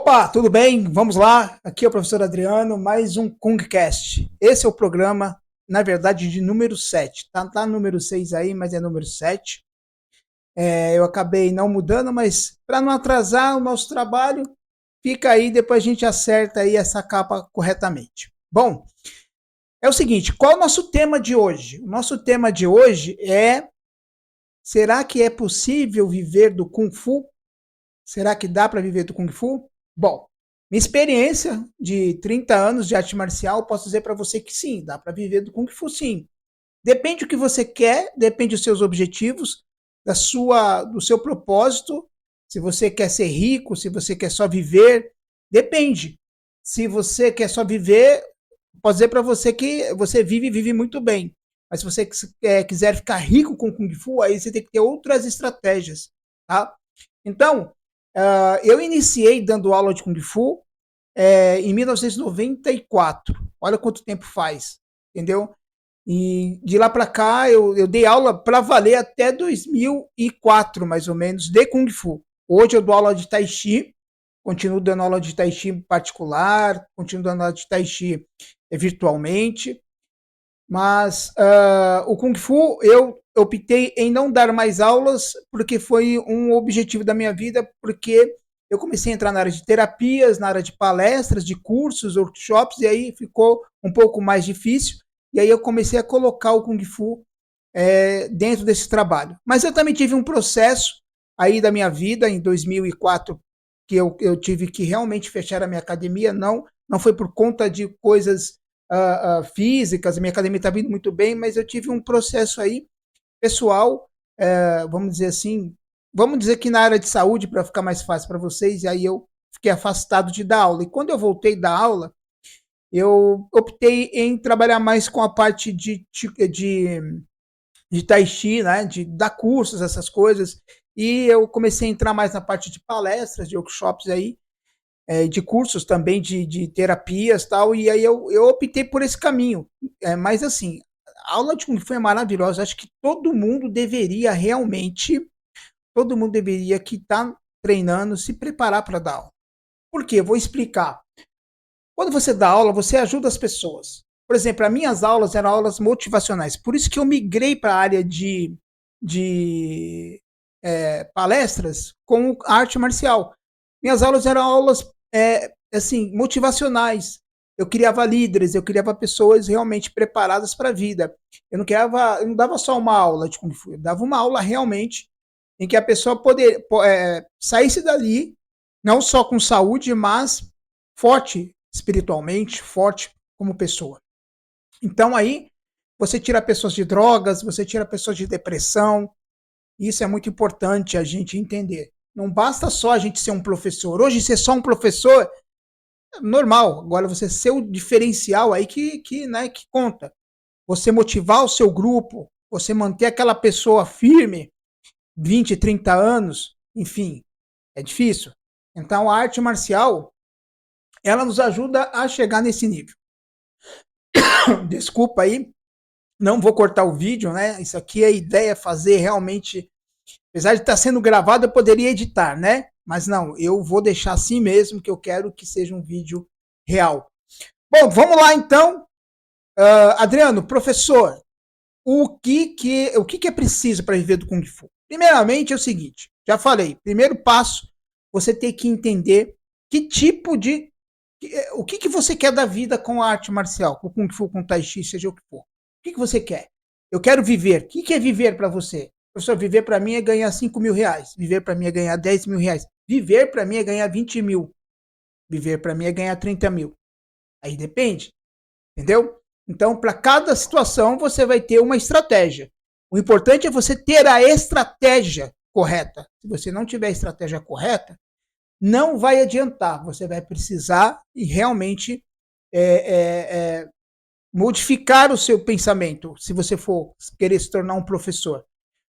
Opa, tudo bem? Vamos lá. Aqui é o professor Adriano, mais um Kungcast. Esse é o programa, na verdade, de número 7. Tá número 6 aí, mas é número 7. Eu acabei não mudando, mas para não atrasar o nosso trabalho, fica aí, depois a gente acerta aí essa capa corretamente. Bom, é o seguinte, qual é o nosso tema de hoje? O nosso tema de hoje é: será que é possível viver do Kung Fu? Será que dá para viver do Kung Fu? Bom, minha experiência de 30 anos de arte marcial, posso dizer para você que sim, dá para viver do Kung Fu sim. Depende do que você quer, depende dos seus objetivos, do seu propósito, se você quer ser rico, se você quer só viver, depende. Se você quer só viver, posso dizer para você que você vive muito bem. Mas se você quiser ficar rico com Kung Fu, aí você tem que ter outras estratégias, tá? Então, eu iniciei dando aula de Kung Fu em 1994. Olha quanto tempo faz, entendeu? E de lá para cá eu dei aula para valer até 2004, mais ou menos, de Kung Fu. Hoje eu dou aula de Tai Chi, continuo dando aula de Tai Chi particular, continuo dando aula de Tai Chi virtualmente. Mas o Kung Fu eu optei em não dar mais aulas porque foi um objetivo da minha vida, porque eu comecei a entrar na área de terapias, na área de palestras, de cursos, workshops, e aí ficou um pouco mais difícil, e aí eu comecei a colocar o Kung Fu dentro desse trabalho. Mas eu também tive um processo aí da minha vida, em 2004, que eu tive que realmente fechar a minha academia, não foi por conta de coisas físicas, a minha academia está vindo muito bem, mas eu tive um processo aí pessoal, vamos dizer assim, vamos dizer que na área de saúde, para ficar mais fácil para vocês, e aí eu fiquei afastado de dar aula. E quando eu voltei da aula, eu optei em trabalhar mais com a parte de Tai Chi, né, de dar cursos, essas coisas, e eu comecei a entrar mais na parte de palestras, de workshops aí, de cursos também de terapias e tal, e aí eu optei por esse caminho. Mas assim, a aula de Kung Fu é maravilhosa, acho que todo mundo deveria que está treinando, se preparar para dar aula. Por quê? Vou explicar. Quando você dá aula, você ajuda as pessoas. Por exemplo, as minhas aulas eram aulas motivacionais, por isso que eu migrei para a área de palestras com arte marcial. Minhas aulas eram aulas assim, motivacionais. Eu criava líderes, eu criava pessoas realmente preparadas para a vida. Eu não dava só uma aula de Kung Fu, eu dava uma aula realmente em que a pessoa saísse dali, não só com saúde, mas forte espiritualmente, forte como pessoa. Então aí você tira pessoas de drogas, você tira pessoas de depressão. Isso é muito importante a gente entender. Não basta só a gente ser um professor. Hoje ser só um professor é normal. Agora você ser o diferencial aí né, que conta. Você motivar o seu grupo, você manter aquela pessoa firme, 20, 30 anos, enfim, é difícil. Então a arte marcial, ela nos ajuda a chegar nesse nível. Desculpa aí, não vou cortar o vídeo, né? Isso aqui é a ideia, fazer realmente, apesar de estar sendo gravado, eu poderia editar, né? Mas não, eu vou deixar assim mesmo, que eu quero que seja um vídeo real. Bom, vamos lá então. Adriano, professor, o que é preciso para viver do Kung Fu? Primeiramente é o seguinte, já falei, primeiro passo, você tem que entender que tipo de... O que você quer da vida com a arte marcial, com o Kung Fu, com o Tai Chi, seja o que for. O que você quer? Eu quero viver. O que é viver para você? Professor, viver para mim é ganhar 5 mil reais. Viver para mim é ganhar 10 mil reais. Viver para mim é ganhar 20 mil. Viver para mim é ganhar 30 mil. Aí depende. Entendeu? Então, para cada situação, você vai ter uma estratégia. O importante é você ter a estratégia correta. Se você não tiver a estratégia correta, não vai adiantar. Você vai precisar e realmente modificar o seu pensamento, se você for querer se tornar um professor.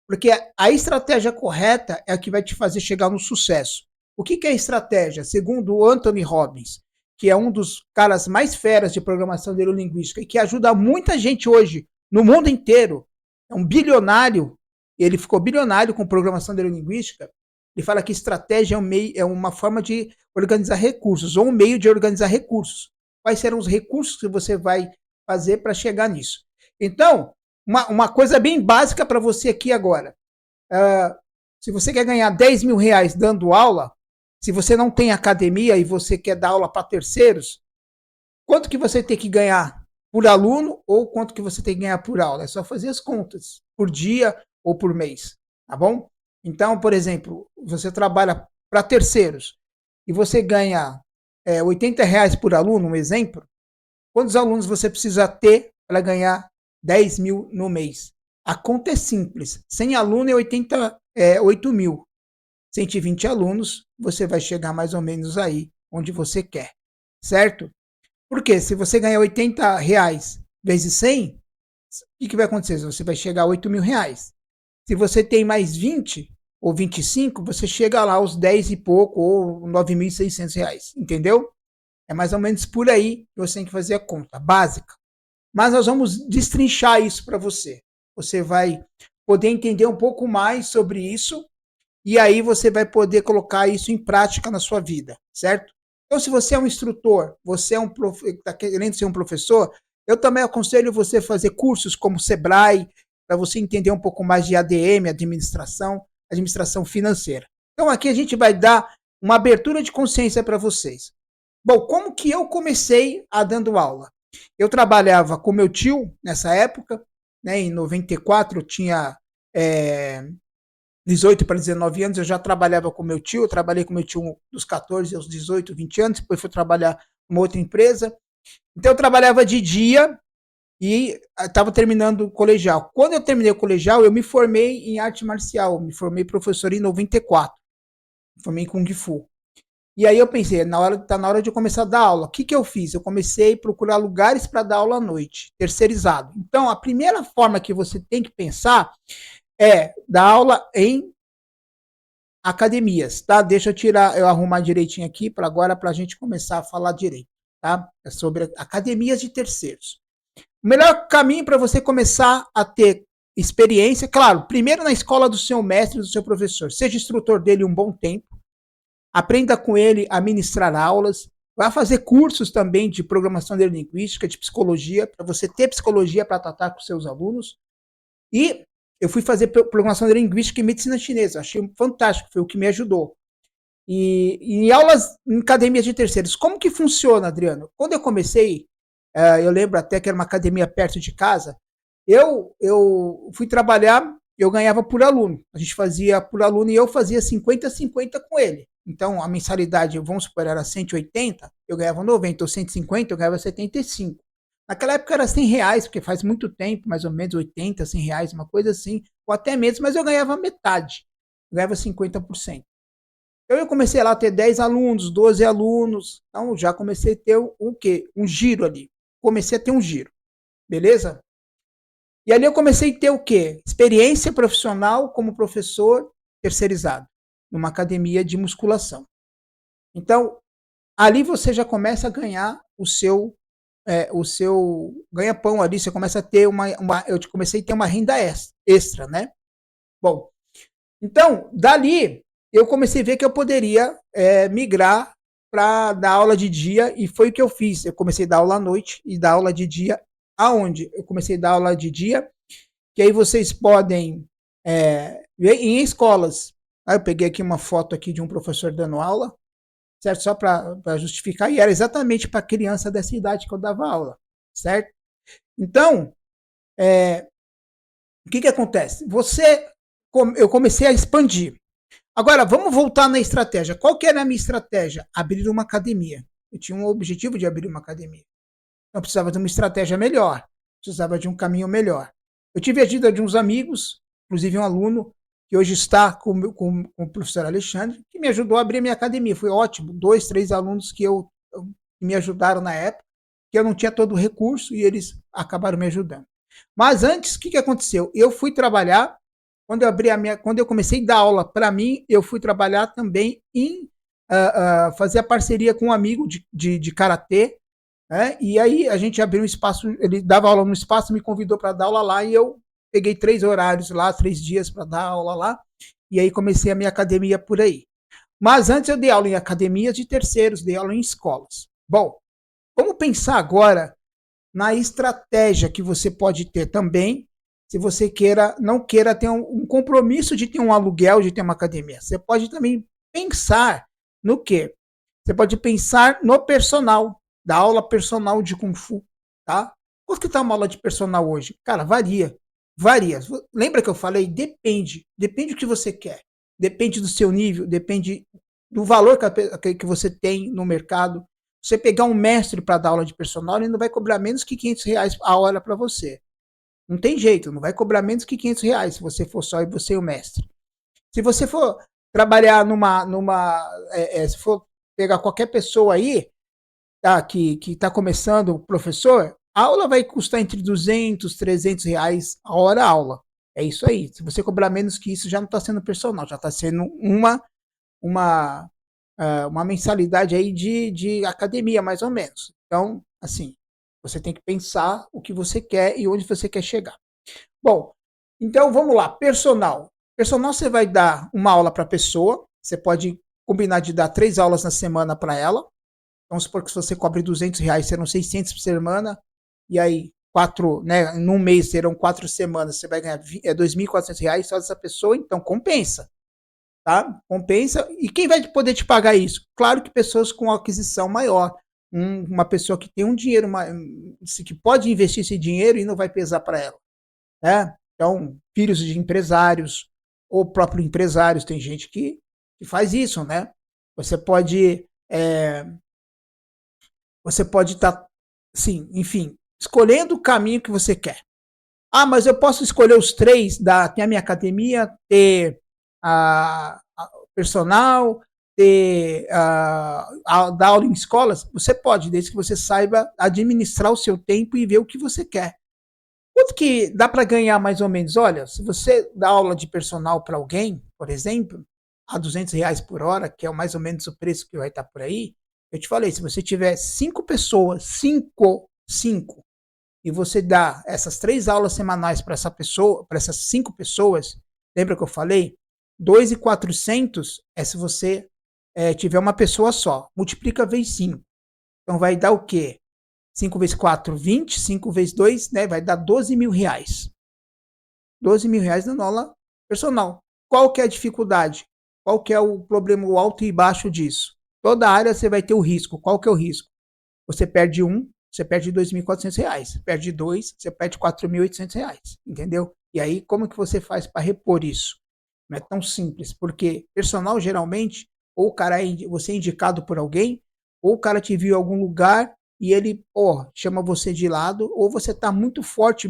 Porque a estratégia correta é a que vai te fazer chegar no sucesso. O que é estratégia? Segundo o Anthony Robbins, que é um dos caras mais feras de programação neurolinguística e que ajuda muita gente hoje no mundo inteiro, é um bilionário, ele ficou bilionário com programação neurolinguística. Ele fala que estratégia é uma forma de organizar recursos, ou um meio de organizar recursos. Quais serão os recursos que você vai fazer para chegar nisso? Então, uma coisa bem básica para você aqui agora. Se você quer ganhar 10 mil reais dando aula, se você não tem academia e você quer dar aula para terceiros, quanto que você tem que ganhar por aluno ou quanto que você tem que ganhar por aula? É só fazer as contas, por dia ou por mês, tá bom? Então, por exemplo, você trabalha para terceiros e você ganha 80 reais por aluno, um exemplo, quantos alunos você precisa ter para ganhar 10 mil no mês? A conta é simples. 100 alunos é 8 mil. 120 alunos, você vai chegar mais ou menos aí onde você quer, certo? Porque se você ganhar 80 reais vezes 100, o que vai acontecer? Você vai chegar a 8 mil reais. Se você tem mais 20 ou 25, você chega lá aos 10 e pouco ou 9.600 reais, entendeu? É mais ou menos por aí que você tem que fazer a conta básica. Mas nós vamos destrinchar isso para você. Você vai poder entender um pouco mais sobre isso e aí você vai poder colocar isso em prática na sua vida, certo? Então, se você é um instrutor, você está querendo ser um professor, eu também aconselho você a fazer cursos como o Sebrae, para você entender um pouco mais de ADM, administração financeira. Então, aqui a gente vai dar uma abertura de consciência para vocês. Bom, como que eu comecei a dando aula? Eu trabalhava com meu tio nessa época, né, em 94 eu tinha 18 para 19 anos, eu já trabalhava com meu tio, eu trabalhei com meu tio dos 14 aos 18, 20 anos, depois fui trabalhar numa outra empresa. Então eu trabalhava de dia e estava terminando o colegial. Quando eu terminei o colegial, eu me formei em arte marcial, me formei professor em 94, me formei em Kung Fu. E aí eu pensei, tá na hora de eu começar a dar aula. O que eu fiz? Eu comecei a procurar lugares para dar aula à noite, terceirizado. Então, a primeira forma que você tem que pensar é dar aula em academias, tá? Deixa eu arrumar direitinho aqui para agora para a gente começar a falar direito, tá? É sobre academias de terceiros. O melhor caminho para você começar a ter experiência, claro, primeiro na escola do seu mestre, do seu professor, seja instrutor dele um bom tempo, aprenda com ele a ministrar aulas, vai fazer cursos também de programação neurolinguística, de psicologia, para você ter psicologia para tratar com seus alunos. E eu fui fazer programação neurolinguística e medicina chinesa, achei fantástico, foi o que me ajudou. E em aulas em academias de terceiros, como que funciona, Adriano? Quando eu comecei, eu lembro até que era uma academia perto de casa, eu fui trabalhar, eu ganhava por aluno, a gente fazia por aluno e eu fazia 50-50 com ele. Então a mensalidade, vamos supor, era 180, eu ganhava 90, ou 150, eu ganhava 75. Naquela época era 100 reais, porque faz muito tempo, mais ou menos 80, 100 reais, uma coisa assim, ou até menos, mas eu ganhava metade, eu ganhava 50%. Então eu comecei lá a ter 10 alunos, 12 alunos, então já comecei a ter o quê? Um giro ali. Comecei a ter um giro, beleza? E ali eu comecei a ter o quê? Experiência profissional como professor terceirizado, numa academia de musculação. Então, ali você já começa a ganhar o seu ganha-pão ali, você começa a ter eu comecei a ter uma renda extra, né? Bom, então, dali, eu comecei a ver que eu poderia migrar para dar aula de dia, e foi o que eu fiz. Eu comecei a dar aula à noite e dar aula de dia aonde? Eu comecei a dar aula de dia, que aí vocês podem ver em escolas. Aí eu peguei aqui uma foto aqui de um professor dando aula, certo? Só para justificar, e era exatamente para criança dessa idade que eu dava aula, certo? Então, o que acontece? Eu comecei a expandir. Agora, vamos voltar na estratégia. Qual que era a minha estratégia? Abrir uma academia. Eu tinha um objetivo de abrir uma academia. Eu precisava de uma estratégia melhor. Precisava de um caminho melhor. Eu tive a ajuda de uns amigos, inclusive um aluno, que hoje está com o professor Alexandre, que me ajudou a abrir a minha academia. Foi ótimo. 2, 3 alunos que me ajudaram na época, que eu não tinha todo o recurso e eles acabaram me ajudando. Mas antes, o que aconteceu? Eu fui trabalhar. Quando eu comecei a dar aula para mim, eu fui trabalhar também em fazer a parceria com um amigo de karatê, né? E aí a gente abriu um espaço, ele dava aula no espaço, me convidou para dar aula lá e eu peguei 3 horários lá, 3 dias para dar aula lá, e aí comecei a minha academia por aí. Mas antes eu dei aula em academias de terceiros, dei aula em escolas. Bom, vamos pensar agora na estratégia que você pode ter também, se você não queira ter um compromisso de ter um aluguel, de ter uma academia. Você pode também pensar no quê? Você pode pensar no personal, da aula personal de Kung Fu, tá? Quanto que tá uma aula de personal hoje? Cara, varia. Varia. Lembra que eu falei? Depende. Depende do que você quer. Depende do seu nível, depende do valor que você tem no mercado. Você pegar um mestre para dar aula de personal, ele não vai cobrar menos que R$ 500 a hora para você. Não tem jeito, não vai cobrar menos que R$ 500 se você for só e você e o mestre. Se você for trabalhar se for pegar qualquer pessoa aí, tá, que está começando, professor, a aula vai custar entre R$ 200, R$ 300 a hora aula. É isso aí. Se você cobrar menos que isso, já não está sendo personal, já está sendo uma, uma mensalidade aí de academia, mais ou menos. Então, assim, você tem que pensar o que você quer e onde você quer chegar. Bom, então vamos lá, personal. Personal você vai dar uma aula para a pessoa, você pode combinar de dar 3 aulas na semana para ela. Vamos supor que se você cobre R$ 200, serão 600 por semana, e aí, num mês serão 4 semanas, você vai ganhar R$ 2.400 só dessa pessoa, então compensa. Tá? Compensa. E quem vai poder te pagar isso? Claro que pessoas com aquisição maior. Uma pessoa que tem um dinheiro, que pode investir esse dinheiro e não vai pesar para ela. Né? Então, filhos de empresários, ou próprios empresários, tem gente que faz isso, né? Você pode estar, sim, enfim, escolhendo o caminho que você quer. Ah, mas eu posso escolher os 3 ter a minha academia, ter a personal, dar aula em escolas? Você pode, desde que você saiba administrar o seu tempo e ver o que você quer. Quanto que dá para ganhar mais ou menos? Olha, se você dá aula de personal para alguém, por exemplo, a R$ 200 por hora, que é mais ou menos o preço que vai estar por aí, eu te falei, se você tiver 5 pessoas, 5, e você dá essas 3 aulas semanais para essas 5 pessoas, lembra que eu falei? 2.400 é se você tiver uma pessoa só. Multiplica vezes 5. Então vai dar o quê? 5 vezes 4, 20. 5 vezes 2, né? Vai dar R$ 12.000. R$ 12.000 na aula personal. Qual que é a dificuldade? Qual que é o problema, o alto e baixo disso? Toda área você vai ter o risco. Qual que é o risco? Você perde você perde R$ 2.400. Perde 2, você perde R$ 4.800. Entendeu? E aí, como que você faz para repor isso? Não é tão simples, porque personal, geralmente, ou o cara você é indicado por alguém, ou o cara te viu em algum lugar e ele chama você de lado, ou você está muito forte,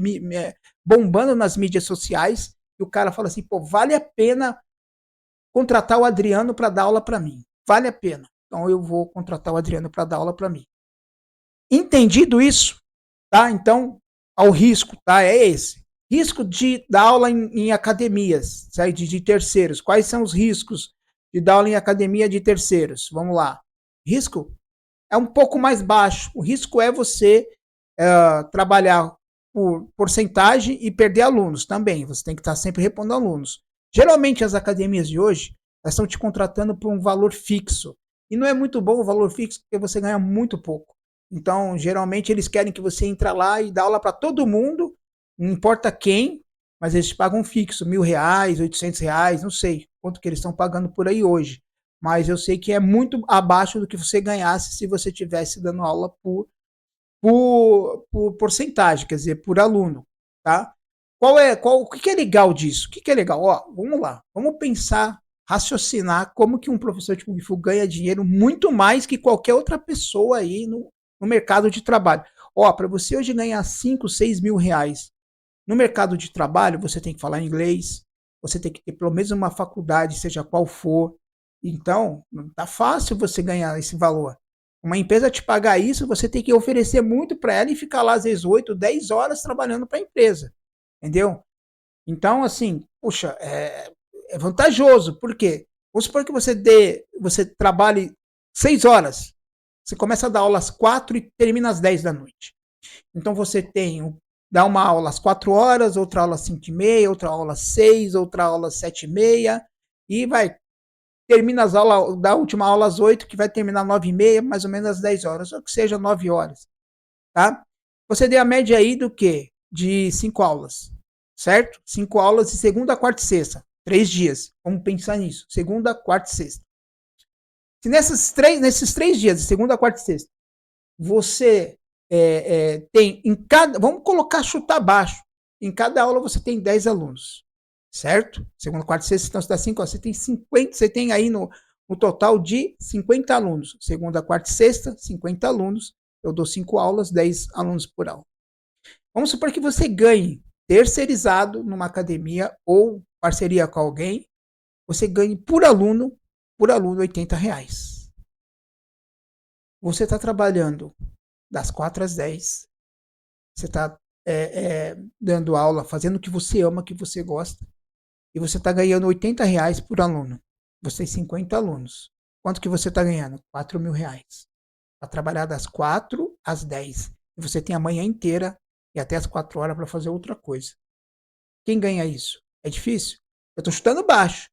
bombando nas mídias sociais, e o cara fala assim, vale a pena contratar o Adriano para dar aula para mim. Vale a pena. Então eu vou contratar o Adriano para dar aula para mim. Entendido isso, tá? Então, ao risco, tá? É esse. Risco de dar aula em academias, de terceiros. Quais são os riscos de dar aula em academia de terceiros? Vamos lá. Risco é um pouco mais baixo. O risco é você trabalhar por porcentagem e perder alunos também. Você tem que estar sempre repondo alunos. Geralmente as academias de hoje, elas estão te contratando por um valor fixo. E não é muito bom o valor fixo porque você ganha muito pouco. Então, geralmente eles querem que você entre lá e dá aula para todo mundo, não importa quem, mas eles pagam fixo, R$ 1.000, R$ 800, não sei quanto que eles estão pagando por aí hoje. Mas eu sei que é muito abaixo do que você ganhasse se você tivesse dando aula por porcentagem, quer dizer, por aluno, tá? O que é legal disso? O que é legal? Vamos lá, vamos pensar, raciocinar como que um professor de Kung Fu ganha dinheiro muito mais que qualquer outra pessoa aí no mercado de trabalho. Para você hoje ganhar 5, 6 mil reais no mercado de trabalho, você tem que falar inglês, você tem que ter pelo menos uma faculdade, seja qual for. Então, não tá fácil você ganhar esse valor. Uma empresa te pagar isso, você tem que oferecer muito para ela e ficar lá às vezes 8, 10 horas trabalhando para a empresa. Entendeu? Então, assim, puxa, é vantajoso. Por quê? Vamos supor que você trabalhe 6 horas. Você começa a dar aula às 4 e termina às 10 da noite. Então você tem dá uma aula às 4 horas, outra aula às 5h30, outra aula às 6, outra aula às 7h30, e vai, termina as aulas, da última aula às 8, que vai terminar às 9h30, mais ou menos às 10 horas, ou que seja 9 horas, tá? Você deu a média aí do quê? De 5 aulas, certo? 5 aulas de segunda, quarta e sexta, 3 dias, vamos pensar nisso, segunda, quarta e sexta. Se nesses 3 dias, de segunda, quarta e sexta, você tem em cada, vamos colocar chutar baixo, em cada aula você tem 10 alunos, certo? Segunda, quarta e sexta, então você dá 5, você tem 50, você tem aí no total de 50 alunos. Segunda, quarta e sexta, 50 alunos, eu dou 5 aulas, 10 alunos por aula. Vamos supor que você ganhe terceirizado numa academia ou parceria com alguém, você ganhe por aluno R$ 80. Você está trabalhando das 4 às 10, você está dando aula, fazendo o que você ama, o que você gosta, e você está ganhando R$ 80 por aluno. Você tem 50 alunos. Quanto que você está ganhando? R$ 4.000. Para trabalhar das 4 às 10. E você tem a manhã inteira e até as 4 horas para fazer outra coisa. Quem ganha isso? É difícil? Eu estou chutando baixo.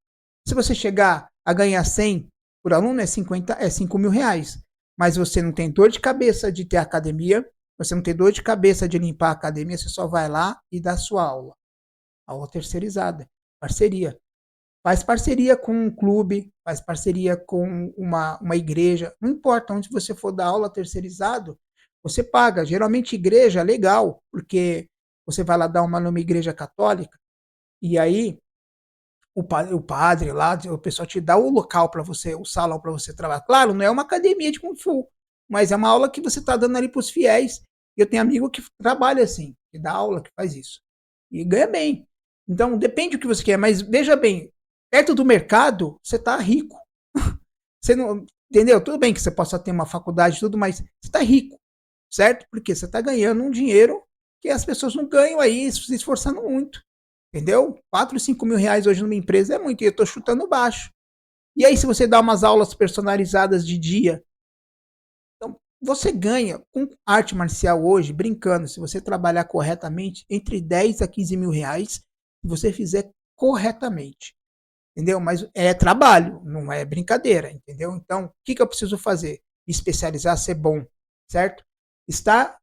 Se você chegar a ganhar 100 por aluno, é R$ 5.000. Mas você não tem dor de cabeça de ter academia, você não tem dor de cabeça de limpar a academia, você só vai lá e dá sua aula. Aula terceirizada, parceria. Faz parceria com um clube, faz parceria com uma igreja, não importa onde você for dar aula terceirizado, você paga. Geralmente igreja é legal, porque você vai lá dar uma numa igreja católica, e aí o padre lá, o pessoal te dá o local para você, o salão para você trabalhar. Claro, não é uma academia de Kung Fu, mas é uma aula que você está dando ali para os fiéis. Eu tenho amigo que trabalha assim, que dá aula, que faz isso. E ganha bem. Então, depende do que você quer, mas veja bem, perto do mercado, você está rico. Você não, entendeu? Tudo bem que você possa ter uma faculdade e tudo, mas você está rico, certo? Porque você está ganhando um dinheiro que as pessoas não ganham aí, se esforçando muito. Entendeu? 4, 5 mil reais hoje numa empresa é muito, e eu tô chutando baixo. E aí, se você dá umas aulas personalizadas de dia, então você ganha com arte marcial hoje, brincando, se você trabalhar corretamente, entre 10 a 15 mil reais, se você fizer corretamente. Entendeu? Mas é trabalho, não é brincadeira, entendeu? Então, o que eu preciso fazer? Me especializar, ser bom, certo?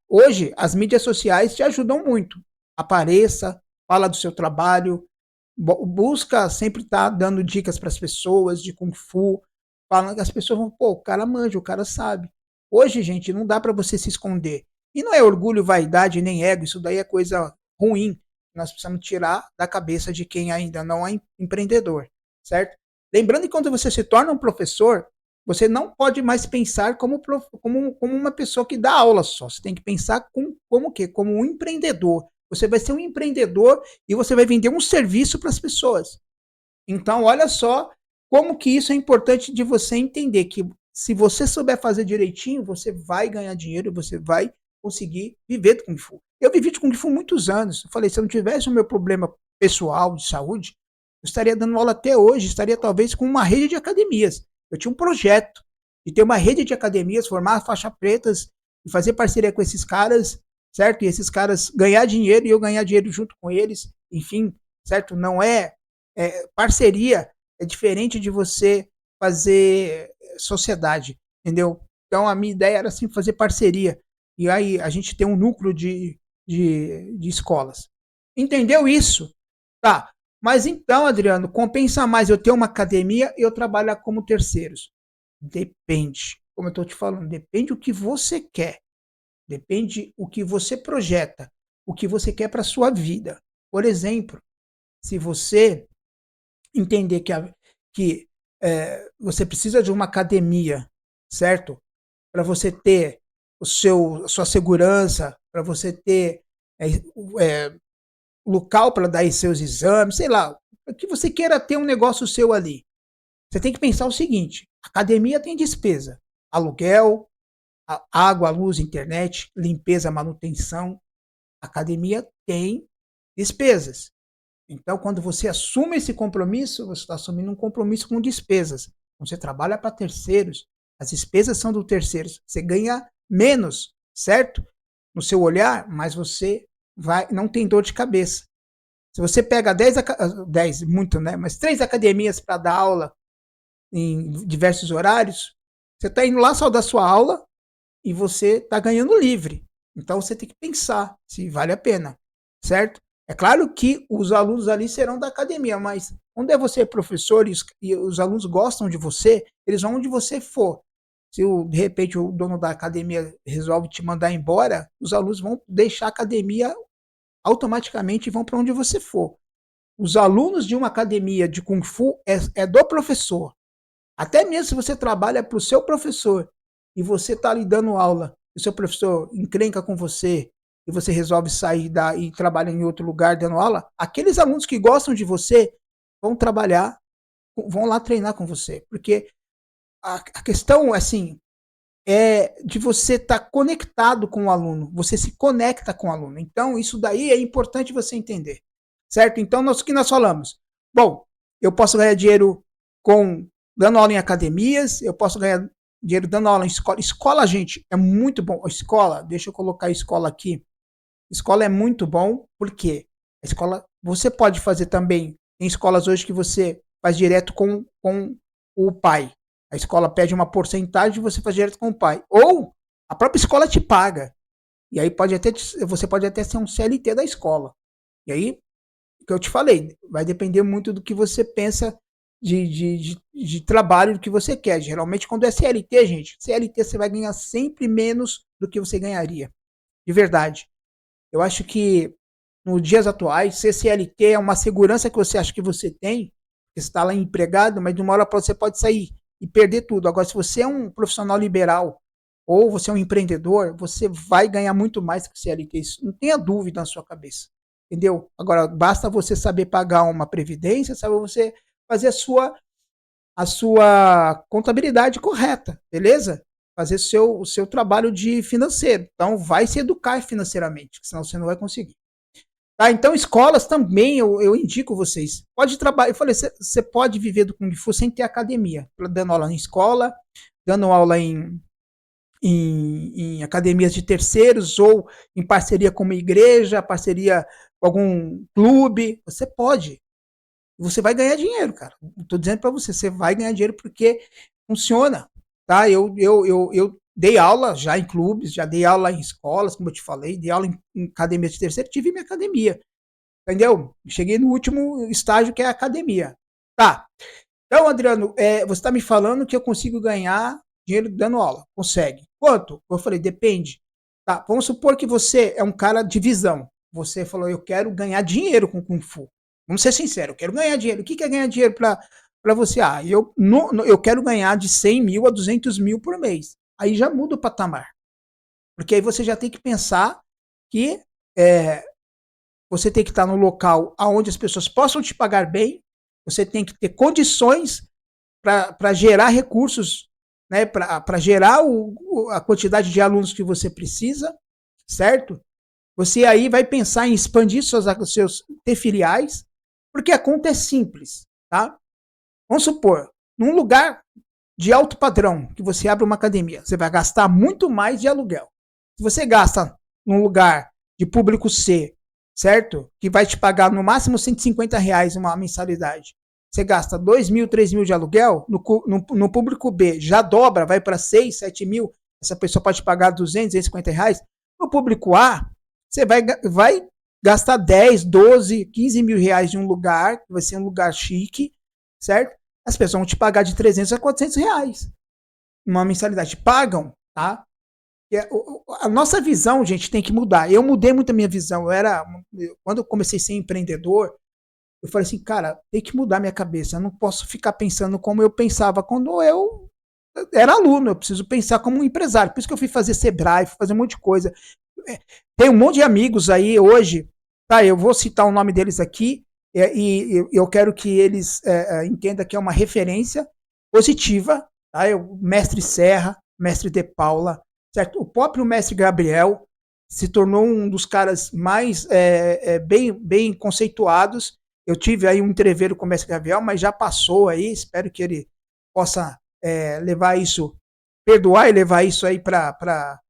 Hoje, as mídias sociais te ajudam muito. Apareça, fala do seu trabalho, busca sempre estar dando dicas para as pessoas de Kung Fu, falando que as pessoas vão, pô, o cara manja, o cara sabe. Hoje, gente, não dá para você se esconder. E não é orgulho, vaidade, nem ego, isso daí é coisa ruim. Nós precisamos tirar da cabeça de quem ainda não é empreendedor, certo? Lembrando que quando você se torna um professor, você não pode mais pensar como uma pessoa que dá aula só. Você tem que pensar como o quê? Como um empreendedor. Você vai ser um empreendedor e você vai vender um serviço para as pessoas. Então, olha só como que isso é importante de você entender que se você souber fazer direitinho, você vai ganhar dinheiro e você vai conseguir viver do Kung Fu. Eu vivi de Kung Fu muitos anos. Eu falei, se eu não tivesse o meu problema pessoal de saúde, eu estaria dando aula até hoje, estaria talvez com uma rede de academias. Eu tinha um projeto de ter uma rede de academias, formar faixa pretas e fazer parceria com esses caras, certo? E esses caras ganhar dinheiro e eu ganhar dinheiro junto com eles, enfim, certo? Não parceria é diferente de você fazer sociedade, entendeu? Então a minha ideia era assim fazer parceria. E aí a gente tem um núcleo de escolas. Entendeu isso? Tá. Mas então, Adriano, compensa mais eu ter uma academia e eu trabalhar como terceiros? Depende. Como eu estou te falando, depende o que você quer. Depende o que você projeta, o que você quer para sua vida. Por exemplo, se você entender que você precisa de uma academia, certo? Para você ter a sua segurança, para você ter local para dar seus exames, sei lá, que você queira ter um negócio seu ali. Você tem que pensar o seguinte: academia tem despesa, aluguel, água, luz, internet, limpeza, manutenção. Academia tem despesas. Então, quando você assume esse compromisso, você está assumindo um compromisso com despesas. Quando você trabalha para terceiros, as despesas são do terceiros. Você ganha menos, certo? No seu olhar, mas você não tem dor de cabeça. Se você pega 10 muito, né? Mas 3 academias para dar aula em diversos horários, você está indo lá só da sua aula e você está ganhando livre. Então você tem que pensar se vale a pena, certo? É claro que os alunos ali serão da academia, mas quando é você professor e os alunos gostam de você, eles vão onde você for. Se de repente o dono da academia resolve te mandar embora, os alunos vão deixar a academia automaticamente e vão para onde você for. Os alunos de uma academia de Kung Fu é do professor. Até mesmo se você trabalha para o seu professor e você está ali dando aula, e o seu professor encrenca com você e você resolve sair e trabalhar em outro lugar dando aula, aqueles alunos que gostam de você vão trabalhar, vão lá treinar com você. Porque a questão, assim, é de você estar conectado com o aluno. Você se conecta com o aluno. Então, isso daí é importante você entender. Certo? Então, o que nós falamos? Bom, eu posso ganhar dinheiro dando aula em academias, eu posso ganhar dinheiro dando aula em escola. Escola, gente, é muito bom. Escola, deixa eu colocar a escola aqui. Escola é muito bom, porque a escola, você pode fazer também, tem escolas hoje que você faz direto com o pai. A escola pede uma porcentagem e você faz direto com o pai. Ou a própria escola te paga. E aí você pode até ser um CLT da escola. E aí, o que eu te falei, vai depender muito do que você pensa de trabalho, do que você quer. Geralmente, quando é CLT, gente, CLT você vai ganhar sempre menos do que você ganharia. De verdade. Eu acho que nos dias atuais, ser CLT é uma segurança que você acha que você tem, que está lá empregado, mas de uma hora para outra você pode sair e perder tudo. Agora, se você é um profissional liberal ou você é um empreendedor, você vai ganhar muito mais que o CLT. Isso não tenha dúvida na sua cabeça. Entendeu? Agora, basta você saber pagar uma previdência, sabe você fazer a sua contabilidade correta, beleza? Fazer o seu trabalho de financeiro. Então, vai se educar financeiramente, senão você não vai conseguir. Tá, então, escolas também eu indico vocês. Pode trabalhar. Eu falei, você pode viver do Kung Fu sem ter academia. Dando aula em escola, dando aula em academias de terceiros ou em parceria com uma igreja, parceria com algum clube. Você pode. Você vai ganhar dinheiro, cara. Estou dizendo para você, você vai ganhar dinheiro porque funciona. Tá? Eu dei aula já em clubes, já dei aula em escolas, como eu te falei, dei aula em academia de terceiro, tive minha academia. Entendeu? Cheguei no último estágio que é a academia. Tá. Então, Adriano, você está me falando que eu consigo ganhar dinheiro dando aula. Consegue. Quanto? Eu falei, depende. Tá. Vamos supor que você é um cara de visão. Você falou, eu quero ganhar dinheiro com Kung Fu. Vamos ser sinceros, eu quero ganhar dinheiro. O que é ganhar dinheiro para você? Eu quero ganhar de 100 mil a 200 mil por mês. Aí já muda o patamar. Porque aí você já tem que pensar que você tem que estar no local onde as pessoas possam te pagar bem, você tem que ter condições para gerar recursos, né, para gerar a quantidade de alunos que você precisa, certo? Você aí vai pensar em expandir ter filiais, porque a conta é simples, tá? Vamos supor, num lugar de alto padrão, que você abre uma academia, você vai gastar muito mais de aluguel. Se você gasta num lugar de público C, certo? Que vai te pagar no máximo R$ 150 uma mensalidade. Você gasta 2 mil, 3 mil de aluguel, no público B já dobra, vai para 6, 7 mil, essa pessoa pode pagar 200, R$ 250. No público A, você vai gastar 10, 12, 15 mil reais de um lugar, que vai ser um lugar chique, certo? As pessoas vão te pagar de 300 a 400 reais. Uma mensalidade. Pagam, tá? A nossa visão, gente, tem que mudar. Eu mudei muito a minha visão. Quando eu comecei a ser empreendedor, eu falei assim, cara, tem que mudar minha cabeça. Eu não posso ficar pensando como eu pensava quando eu era aluno. Eu preciso pensar como um empresário. Por isso que eu fui fazer Sebrae, fui fazer um monte de coisa. Tem um monte de amigos aí hoje, tá? Eu vou citar o nome deles aqui e eu quero que eles entendam que é uma referência positiva, tá? Mestre Serra, Mestre De Paula, certo? O próprio Mestre Gabriel se tornou um dos caras mais bem conceituados. Eu tive aí um entreveiro com o Mestre Gabriel, mas já passou aí, espero que ele possa levar isso, perdoar e levar isso aí para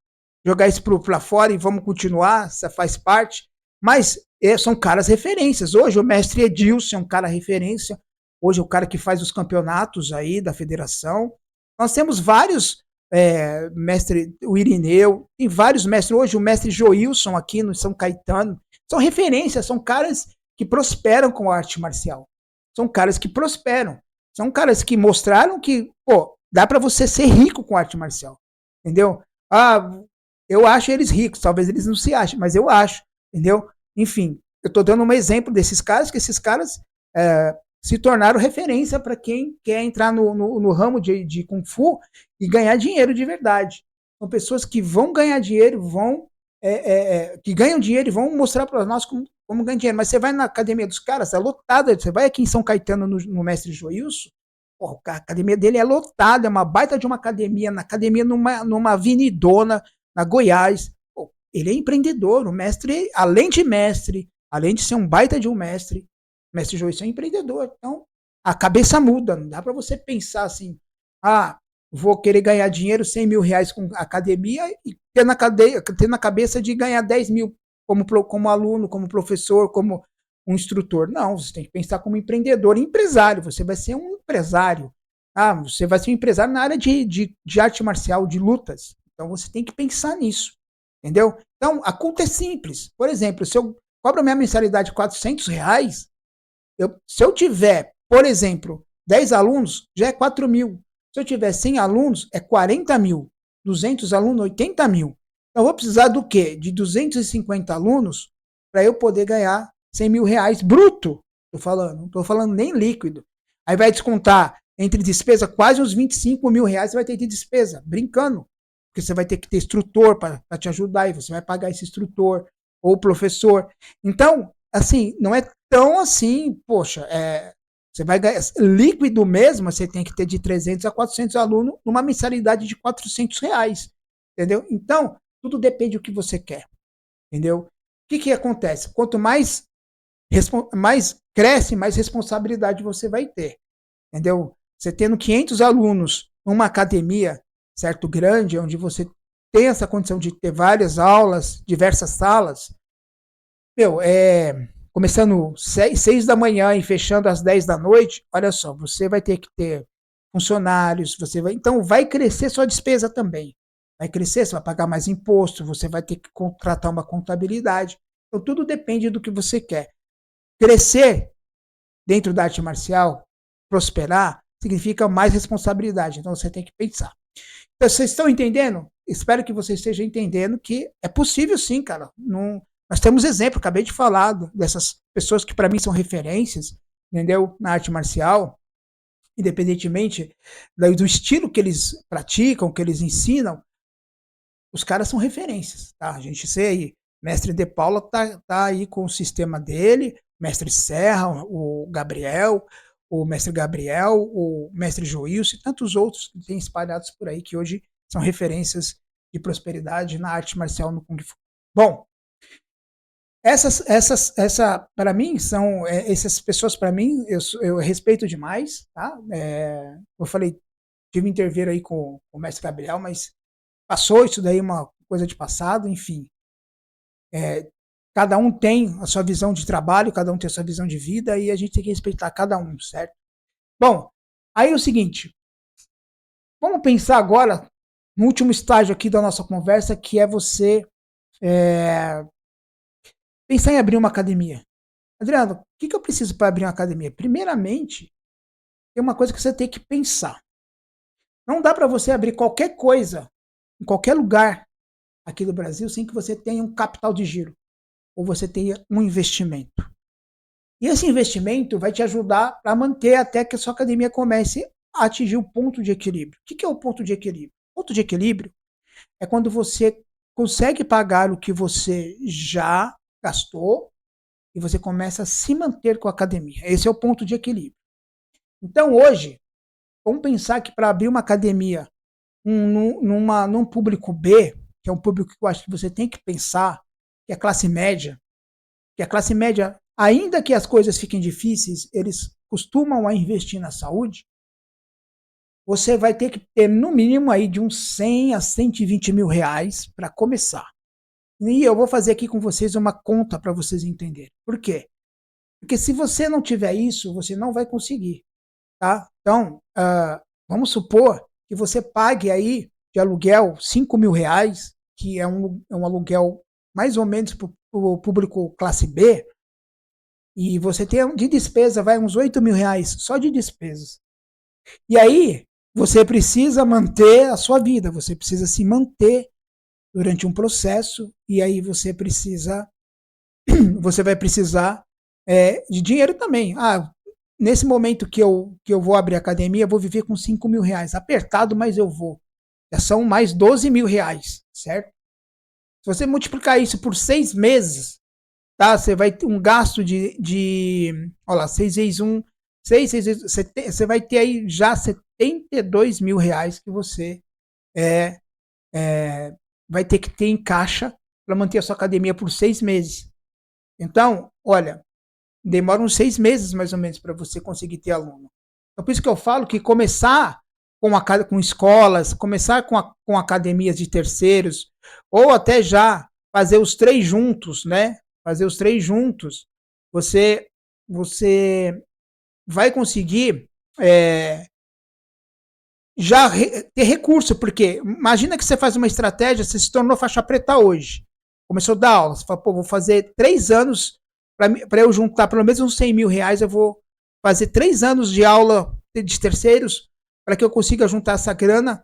jogar isso para fora e vamos continuar, isso faz parte. Mas são caras referências. Hoje o mestre Edilson é um cara referência. Hoje é o cara que faz os campeonatos aí da federação. Nós temos vários mestre, o Irineu, tem vários mestres. Hoje o mestre Joilson aqui no São Caetano. São referências, são caras que prosperam com a arte marcial. São caras que prosperam. São caras que mostraram que, pô, dá para você ser rico com arte marcial. Entendeu? Eu acho eles ricos, talvez eles não se achem, mas eu acho, entendeu? Enfim, eu estou dando um exemplo desses caras, que esses caras se tornaram referência para quem quer entrar no ramo de Kung Fu e ganhar dinheiro de verdade. São pessoas que vão ganhar dinheiro, que ganham dinheiro e vão mostrar para nós como ganhar dinheiro. Mas você vai na academia dos caras, é lotada. Você vai aqui em São Caetano, no Mestre Joilson, a academia dele é lotada, é uma baita de uma academia, numa avenidona, na Goiás. Pô, ele é empreendedor, o mestre, além de ser um baita de um mestre, o mestre Joilson é empreendedor. Então, a cabeça muda, não dá para você pensar assim, vou querer ganhar dinheiro, 100 mil reais com academia e ter na cabeça de ganhar 10 mil como aluno, como professor, como um instrutor. Não, você tem que pensar como empreendedor e empresário. Você vai ser um empresário. Você vai ser um empresário na área de arte marcial, de lutas. Então você tem que pensar nisso. Entendeu? Então a conta é simples. Por exemplo, se eu cobro a minha mensalidade de R$400, se eu tiver, por exemplo, 10 alunos, já é 4 mil. Se eu tiver 100 alunos, é 40 mil. 200 alunos, 80 mil. Então eu vou precisar do quê? De 250 alunos para eu poder ganhar 100 mil reais bruto. Não estou falando nem líquido. Aí vai descontar entre despesa quase uns 25 mil reais, você vai ter de despesa, brincando. Porque você vai ter que ter instrutor para te ajudar, e você vai pagar esse instrutor ou professor. Então, assim, não é tão assim, poxa, você vai ganhar líquido mesmo, você tem que ter de 300 a 400 alunos numa mensalidade de R$400, entendeu? Então, tudo depende do que você quer, entendeu? O que acontece? Quanto mais cresce, mais responsabilidade você vai ter, entendeu? Você tendo 500 alunos numa academia, certo, grande, onde você tem essa condição de ter várias aulas, diversas salas, começando 6 da manhã e fechando às 10 da noite, olha só, você vai ter que ter funcionários, então vai crescer sua despesa também. Vai crescer, você vai pagar mais imposto, você vai ter que contratar uma contabilidade. Então tudo depende do que você quer. Crescer dentro da arte marcial, prosperar, significa mais responsabilidade. Então você tem que pensar. Então, vocês estão entendendo? Espero que vocês estejam entendendo que é possível sim, cara. Nós temos exemplo, acabei de falar dessas pessoas que para mim são referências, entendeu? Na arte marcial, independentemente do estilo que eles praticam, que eles ensinam, os caras são referências, tá? A gente sei, mestre De Paula tá aí com o sistema dele, mestre Serra, o Gabriel, o mestre Gabriel, o mestre Joilson e tantos outros que tem espalhados por aí que hoje são referências de prosperidade na arte marcial no Kung Fu. Bom, para mim essas pessoas, para mim eu respeito demais, tá? Eu falei, tive intervir aí com o mestre Gabriel, mas passou isso daí, uma coisa de passado, enfim. Cada um tem a sua visão de trabalho, cada um tem a sua visão de vida e a gente tem que respeitar cada um, certo? Bom, aí é o seguinte, vamos pensar agora no último estágio aqui da nossa conversa, que é você pensar em abrir uma academia. Adriano, o que eu preciso para abrir uma academia? Primeiramente, tem uma coisa que você tem que pensar. Não dá para você abrir qualquer coisa, em qualquer lugar aqui do Brasil, sem que você tenha um capital de giro, ou você tenha um investimento. E esse investimento vai te ajudar a manter até que a sua academia comece a atingir o ponto de equilíbrio. O que é o ponto de equilíbrio? O ponto de equilíbrio é quando você consegue pagar o que você já gastou e você começa a se manter com a academia. Esse é o ponto de equilíbrio. Então, hoje, vamos pensar que para abrir uma academia num público B, que é um público que eu acho que você tem que pensar, que é a classe média, ainda que as coisas fiquem difíceis, eles costumam a investir na saúde, você vai ter que ter no mínimo aí de uns 100 a 120 mil reais para começar. E eu vou fazer aqui com vocês uma conta para vocês entenderem. Por quê? Porque se você não tiver isso, você não vai conseguir, tá? Então, vamos supor que você pague aí de aluguel R$ 5.000, que é um aluguel mais ou menos para o público classe B, e você tem de despesa, vai uns R$ 8.000, só de despesas. E aí, você precisa manter a sua vida, você precisa se manter durante um processo, e aí você vai precisar de dinheiro também. Nesse momento que eu vou abrir a academia, eu vou viver com R$ 5.000. Apertado, mas eu vou. Já são mais R$ 12.000, certo? Se você multiplicar isso por 6 meses, tá? Você vai ter um gasto olha lá, 6 vezes 1, 6 vezes, você vai ter aí já R$ 72.000 que você é, vai ter que ter em caixa para manter a sua academia por 6 meses. Então, olha, demora uns 6 meses mais ou menos para você conseguir ter aluno. Então, por isso que eu falo que começar com escolas, começar com academias de terceiros, ou até já fazer os 3 juntos, né? Fazer os 3 juntos, você vai conseguir já ter recurso, porque imagina que você faz uma estratégia, você se tornou faixa preta hoje, começou a dar aula, você fala, pô, vou fazer 3 anos para eu juntar pelo menos uns R$ 100.000, eu vou fazer 3 anos de aula de terceiros para que eu consiga juntar essa grana,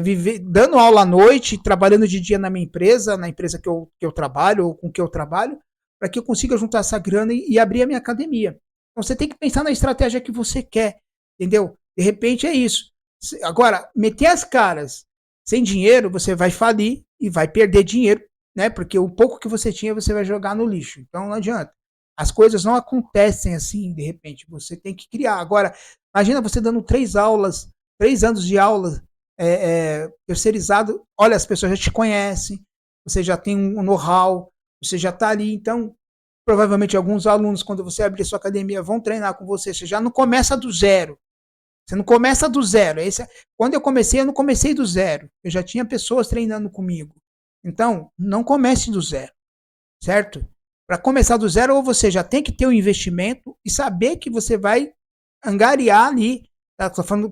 viver, dando aula à noite, trabalhando de dia na minha empresa, na empresa que eu trabalho ou com que eu trabalho, para que eu consiga juntar essa grana e abrir a minha academia. Então você tem que pensar na estratégia que você quer, entendeu? De repente é isso. Agora, meter as caras sem dinheiro, você vai falir e vai perder dinheiro, né? Porque o pouco que você tinha, você vai jogar no lixo. Então não adianta. As coisas não acontecem assim, de repente. Você tem que criar. Agora, imagina você dando 3 aulas, 3 anos de aula terceirizado. Olha, as pessoas já te conhecem, você já tem um know-how, você já está ali. Então, provavelmente alguns alunos, quando você abrir sua academia, vão treinar com você. Você já não começa do zero. Você não começa do zero. Quando eu não comecei do zero. Eu já tinha pessoas treinando comigo. Então, não comece do zero, certo? Para começar do zero, ou você já tem que ter um investimento e saber que você vai angariar ali,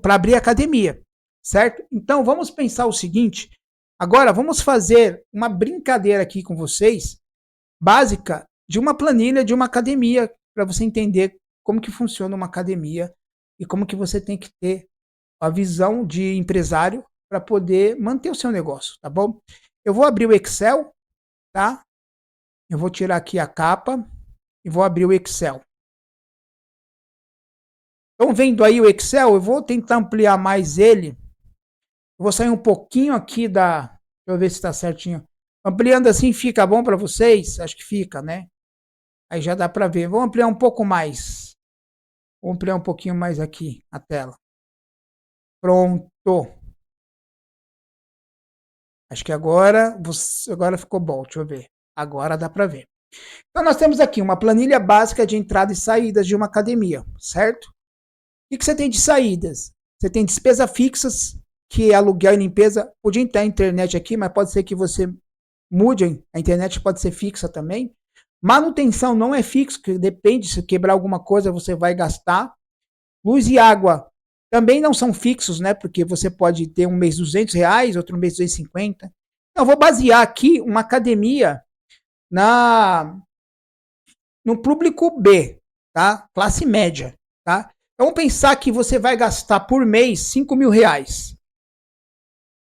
para abrir a academia, certo? Então, vamos pensar o seguinte. Agora, vamos fazer uma brincadeira aqui com vocês, básica, de uma planilha de uma academia, para você entender como que funciona uma academia e como que você tem que ter a visão de empresário para poder manter o seu negócio, tá bom? Eu vou abrir o Excel, tá? Eu vou tirar aqui a capa e vou abrir o Excel. Estão vendo aí o Excel? Eu vou tentar ampliar mais ele. Eu vou sair um pouquinho aqui da... Deixa eu ver se está certinho. Ampliando assim fica bom para vocês? Acho que fica, né? Aí já dá para ver. Vou ampliar um pouco mais. Vou ampliar um pouquinho mais aqui a tela. Pronto. Acho que agora ficou bom. Deixa eu ver. Agora dá para ver. Então nós temos aqui uma planilha básica de entrada e saídas de uma academia, certo? O que você tem de saídas? Você tem despesas fixas, que é aluguel e limpeza. Podia entrar a internet aqui, mas pode ser que você mude. A internet pode ser fixa também. Manutenção não é fixo, que depende, se quebrar alguma coisa você vai gastar. Luz e água também não são fixos, né? Porque você pode ter um mês R$ 200, outro mês 250. Então, eu vou basear aqui uma academia no público B, tá? Classe média, tá? Então, vamos pensar que você vai gastar por mês R$ 5.000,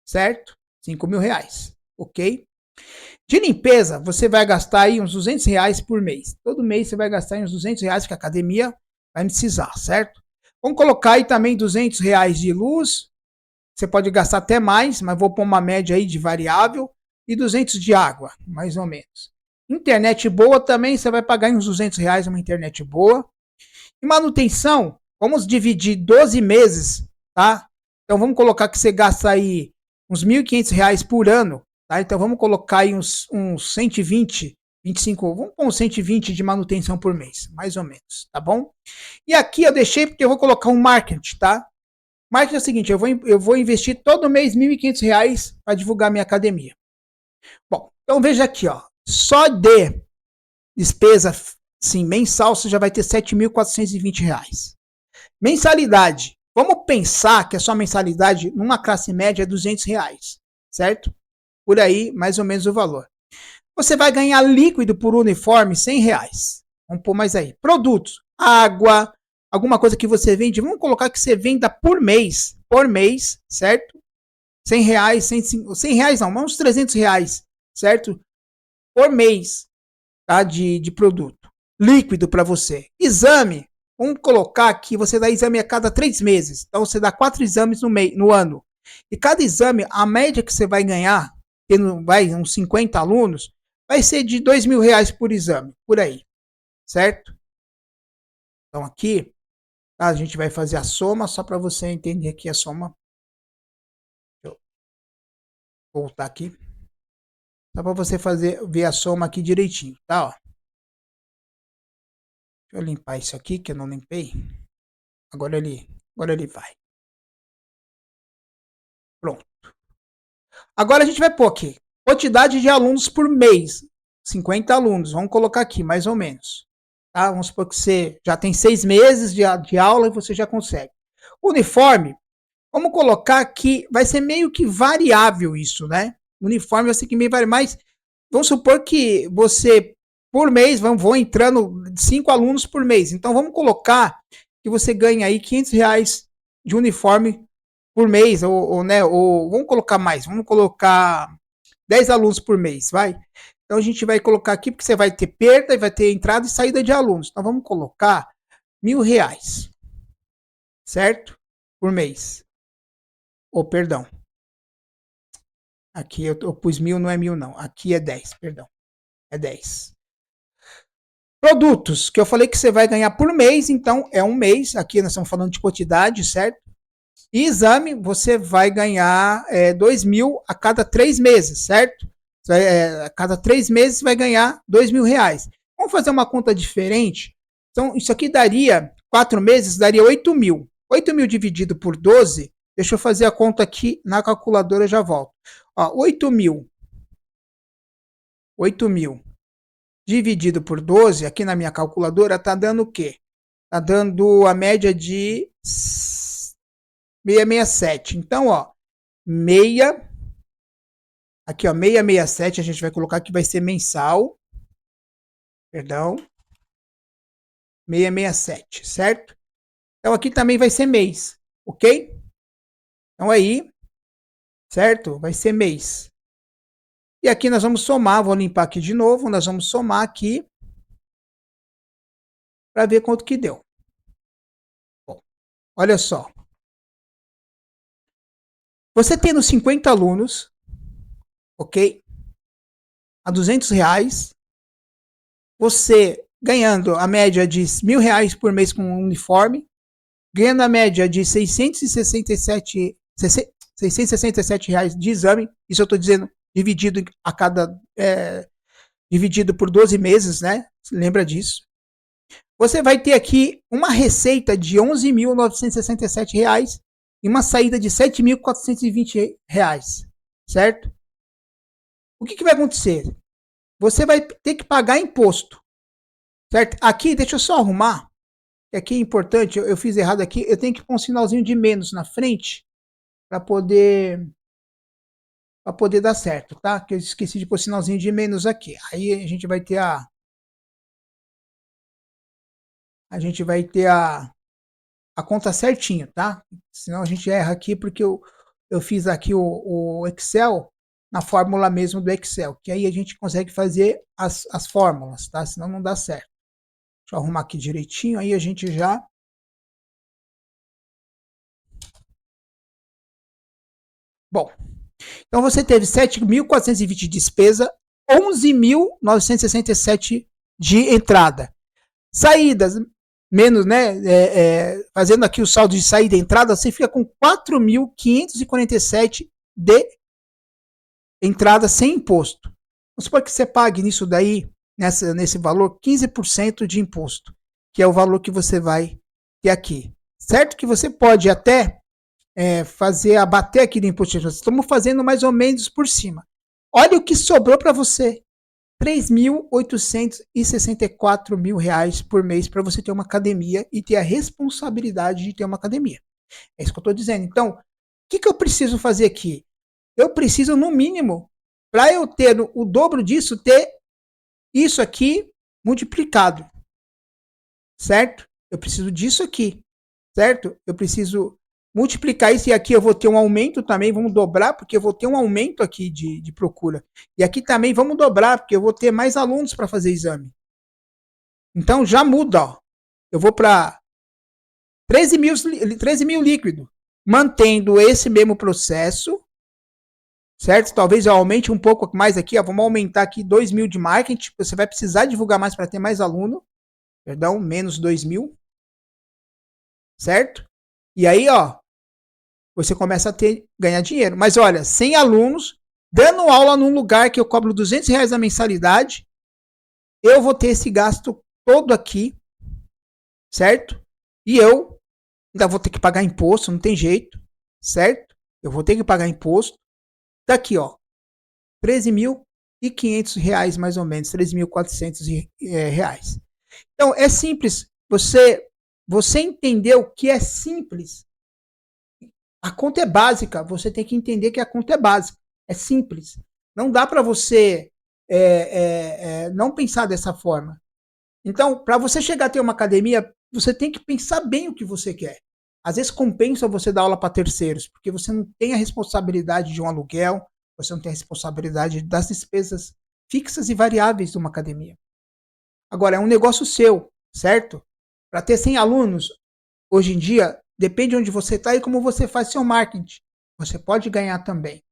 certo? R$ 5.000, ok? De limpeza, você vai gastar aí uns R$ 200 por mês. Todo mês você vai gastar aí uns R$ 200 que a academia vai precisar, certo? Vamos colocar aí também R$ 200 de luz. Você pode gastar até mais, mas vou pôr uma média aí de variável. E 200 de água, mais ou menos. Internet boa também, você vai pagar uns R$ 200 uma internet boa. E manutenção, vamos dividir 12 meses, tá? Então vamos colocar que você gasta aí uns R$ 1.500 por ano, tá? Então vamos colocar aí uns 120, 25, vamos pôr uns 120 de manutenção por mês, mais ou menos, tá bom? E aqui eu deixei porque eu vou colocar um marketing, tá? Marketing é o seguinte, eu vou investir todo mês R$ 1.500 para divulgar minha academia. Bom, Então veja aqui, ó, só de despesa sim, mensal você já vai ter R$ 7.420. Mensalidade. Vamos pensar que a sua mensalidade numa classe média é R$ 200, certo? Por aí, mais ou menos o valor. Você vai ganhar líquido por uniforme R$ 100. Vamos pôr mais aí. Produtos, água, alguma coisa que você vende. Vamos colocar que você venda por mês, certo? R$ 100, R$ 100 não, uns R$ 300, certo? Por mês, tá? De produto. Líquido para você. Exame, vamos colocar que você dá exame a cada 3 meses. Então você dá 4 exames no ano. E cada exame, a média que você vai ganhar, tendo uns 50 alunos, vai ser de R$ 2.000 por exame, por aí, certo? Então aqui, tá, a gente vai fazer a soma, só para você entender aqui a soma. Deixa eu voltar aqui. Só para você ver a soma aqui direitinho, tá? Ó. Deixa eu limpar isso aqui, que eu não limpei. Agora ele vai. Pronto. Agora a gente vai pôr aqui, quantidade de alunos por mês. 50 alunos, vamos colocar aqui, mais ou menos. Tá? Vamos supor que você já tem 6 meses de aula e você já consegue. Uniforme, vamos colocar que vai ser meio que variável isso, né? Uniforme vai ser que meio variável, mas vamos supor que você, por mês, vão entrando 5 alunos por mês. Então vamos colocar que você ganha aí R$ 500 de uniforme por mês, ou vamos colocar mais, vamos colocar 10 alunos por mês, vai? Então a gente vai colocar aqui, porque você vai ter perda, vai ter entrada e saída de alunos. Então vamos colocar R$ 1.000, certo? Por mês. Ou, perdão. Aqui eu pus 1.000, não é 1.000 não. Aqui é 10, perdão. É 10. Produtos, que eu falei que você vai ganhar por mês, então é um mês. Aqui nós estamos falando de quantidade, certo? E exame, você vai ganhar 2.000 a cada 3 meses, certo? A cada 3 meses vai ganhar R$ 2.000. Vamos fazer uma conta diferente? Então, isso aqui daria, 4 meses, daria 8.000. 8.000 dividido por 12, deixa eu fazer a conta aqui na calculadora e já volto. Ó, 8.000 dividido por 12, aqui na minha calculadora, está dando o quê? Está dando a média de 667. Então, ó, 6, aqui ó, 667, a gente vai colocar que vai ser mensal. Perdão. 667, certo? Então aqui também vai ser mês, ok? Então aí, certo? Vai ser mês. E aqui nós vamos somar, vou limpar aqui de novo, nós vamos somar aqui para ver quanto que deu. Bom, olha só. Você tendo 50 alunos, ok? A R$ 200, você ganhando a média de R$ 1.000 por mês com um uniforme, ganhando a média de 667 reais de exame, isso eu estou dizendo dividido a cada dividido por 12 meses, né? Lembra disso? Você vai ter aqui uma receita de R$ 11.967 e uma saída de R$ 7.420, certo? O que vai acontecer? Você vai ter que pagar imposto, certo? Aqui, deixa eu só arrumar, aqui é importante, eu fiz errado aqui, eu tenho que pôr um sinalzinho de menos na frente para poder dar certo, tá? Que eu esqueci de pôr sinalzinho de menos aqui. Aí a gente vai ter a conta certinho, tá? Senão a gente erra aqui porque eu fiz aqui o Excel na fórmula mesmo do Excel, que aí a gente consegue fazer as fórmulas, tá? Senão não dá certo. Deixa eu arrumar aqui direitinho, aí a gente já... Bom, então você teve 7.420 de despesa, 11.967 de entrada. Saídas, menos, né? Fazendo aqui o saldo de saída e entrada, você fica com 4.547 de entrada sem imposto. Vamos supor que você pague nisso daí, nesse valor, 15% de imposto, que é o valor que você vai ter aqui. Certo que você pode até abater aqui do imposto. Estamos fazendo mais ou menos por cima. Olha o que sobrou para você. R$ 3.864 por mês para você ter uma academia e ter a responsabilidade de ter uma academia. É isso que eu estou dizendo. Então, o que eu preciso fazer aqui? Eu preciso, no mínimo, para eu ter o dobro disso, ter isso aqui multiplicado, certo? Eu preciso disso aqui, certo? Eu preciso multiplicar isso e aqui eu vou ter um aumento também, vamos dobrar, porque eu vou ter um aumento aqui de procura. E aqui também vamos dobrar, porque eu vou ter mais alunos para fazer exame. Então já muda, ó. Eu vou para 13 mil líquido, mantendo esse mesmo processo, certo? Talvez eu aumente um pouco mais aqui, ó, vamos aumentar aqui 2 mil de marketing, você vai precisar divulgar mais para ter mais aluno, perdão, menos 2 mil, certo? E aí, ó, você começa a ganhar dinheiro. Mas olha, 100 alunos, dando aula num lugar que eu cobro R$ 200 a mensalidade, eu vou ter esse gasto todo aqui, certo? E eu ainda vou ter que pagar imposto, não tem jeito, certo? Eu vou ter que pagar imposto. Daqui, ó, R$ 13.500 mais ou menos, R$ 13.400. Então, é simples. Você entendeu que é simples. A conta é básica. Você tem que entender que a conta é básica. É simples. Não dá para você não pensar dessa forma. Então, para você chegar a ter uma academia, você tem que pensar bem o que você quer. Às vezes compensa você dar aula para terceiros, porque você não tem a responsabilidade de um aluguel, você não tem a responsabilidade das despesas fixas e variáveis de uma academia. Agora, é um negócio seu, certo? Para ter 100 alunos, hoje em dia, depende de onde você está e como você faz seu marketing. Você pode ganhar também,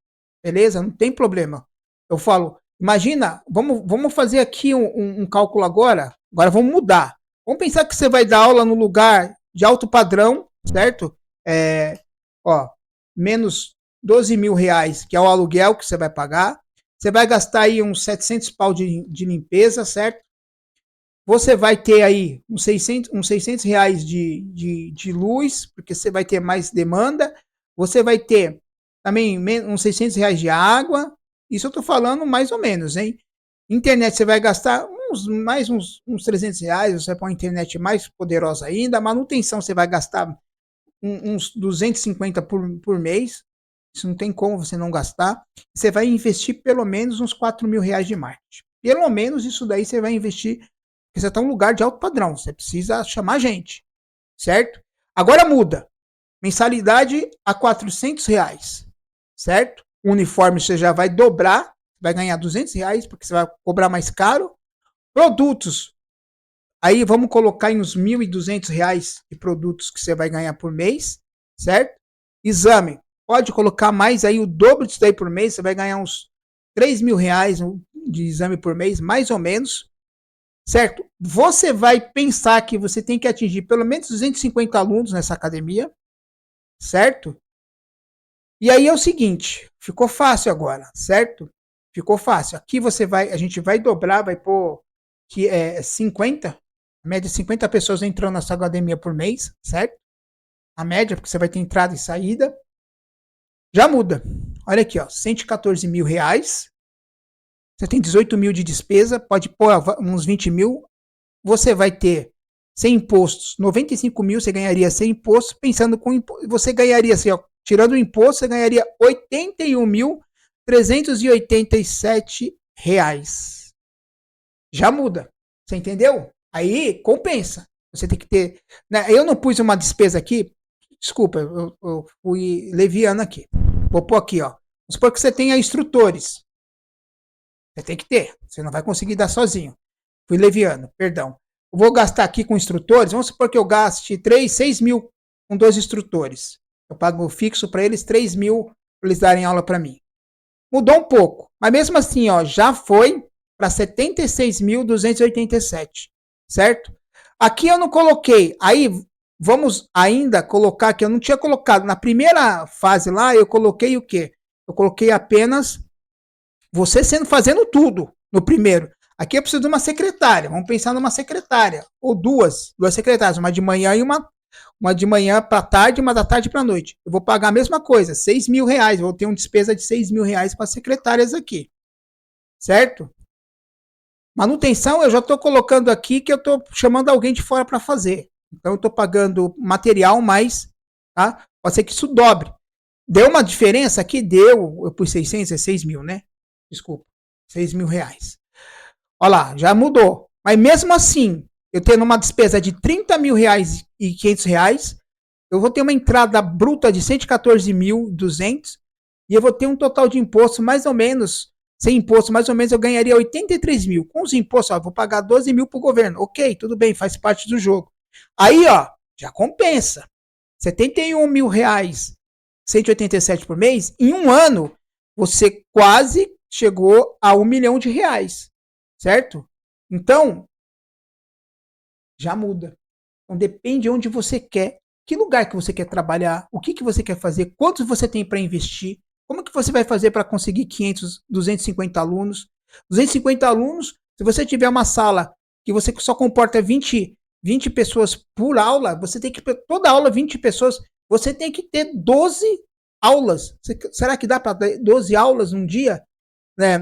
beleza? Não tem problema. Eu falo, imagina, vamos fazer aqui um cálculo agora. Agora vamos mudar. Vamos pensar que você vai dar aula no lugar de alto padrão, certo? Ó, menos R$ 12.000, que é o aluguel que você vai pagar. Você vai gastar aí uns 700 pau de limpeza, certo? Você vai ter aí uns 600 reais de luz, porque você vai ter mais demanda. Você vai ter também uns 600 reais de água. Isso eu tô falando mais ou menos, hein? Internet você vai gastar mais uns 300 reais. Você vai pôr uma internet mais poderosa ainda. Manutenção você vai gastar uns 250 por mês. Isso não tem como você não gastar. Você vai investir pelo menos uns 4 mil reais de marketing. Pelo menos isso daí você vai investir. Porque você está em um lugar de alto padrão. Você precisa chamar gente. Certo? Agora muda. Mensalidade a R$ 400. Certo? O uniforme você já vai dobrar. Vai ganhar R$ 200, porque você vai cobrar mais caro. Produtos. Aí vamos colocar em uns R$ 1.200 de produtos que você vai ganhar por mês. Certo? Exame. Pode colocar mais aí o dobro disso daí por mês. Você vai ganhar uns R$ 3.000 de exame por mês, mais ou menos. Certo? Você vai pensar que você tem que atingir pelo menos 250 alunos nessa academia, certo? E aí é o seguinte, ficou fácil agora, certo? Ficou fácil. Aqui a gente vai dobrar, vai pôr que é 50, a média de 50 pessoas entrando nessa academia por mês, certo? A média, porque você vai ter entrada e saída. Já muda. Olha aqui, ó, R$ 114.000. Você tem 18 mil de despesa, pode pôr uns 20 mil. Você vai ter sem impostos, 95 mil você ganharia sem imposto, pensando com imposto, você ganharia assim, ó, tirando o imposto, você ganharia R$ 81.387. Já muda, você entendeu? Aí compensa. Você tem que ter. Né? Eu não pus uma despesa aqui, desculpa, eu fui leviano aqui. Vou pôr aqui, ó. Vamos supor que você tenha instrutores. Você tem que ter, você não vai conseguir dar sozinho. Fui leviano, perdão. Eu vou gastar aqui com instrutores, vamos supor que eu gaste 6 mil com 2 instrutores. Eu pago fixo para eles 3 mil para eles darem aula para mim. Mudou um pouco, mas mesmo assim, ó, já foi para 76.287, certo? Aqui eu não coloquei, aí vamos ainda colocar que eu não tinha colocado. Na primeira fase lá, eu coloquei o quê? Eu coloquei apenas você fazendo tudo no primeiro. Aqui eu preciso de uma secretária. Vamos pensar numa secretária. Ou duas secretárias. Uma de manhã e uma de manhã para tarde e uma da tarde para noite. Eu vou pagar a mesma coisa, R$ 6.000. Vou ter uma despesa de R$ 6.000 para secretárias aqui. certo? Manutenção eu já estou colocando aqui que eu estou chamando alguém de fora para fazer. Então eu estou pagando material mais, tá? Pode ser que isso dobre. Deu uma diferença aqui? Deu. Eu pus 600, é 6 mil, né? Desculpa. 6 mil reais. Olha lá, já mudou. Mas mesmo assim, eu tendo uma despesa de 30 mil reais e 500 reais, eu vou ter uma entrada bruta de 114.200 e eu vou ter um total de imposto mais ou menos, sem imposto, mais ou menos eu ganharia 83 mil. Com os impostos, ó, vou pagar 12 mil para o governo. Ok, tudo bem, faz parte do jogo. Aí, ó, já compensa. 71 mil reais, 187 por mês, em um ano, você quase chegou a 1 milhão de reais, certo? Então, já muda. Então, depende de onde você quer, que lugar que você quer trabalhar, o que, que você quer fazer, quantos você tem para investir, como que você vai fazer para conseguir 500, 250 alunos. 250 alunos, se você tiver uma sala que você só comporta 20 pessoas por aula, você tem que, toda aula 20 pessoas, você tem que ter 12 aulas. Será que dá para 12 aulas num dia?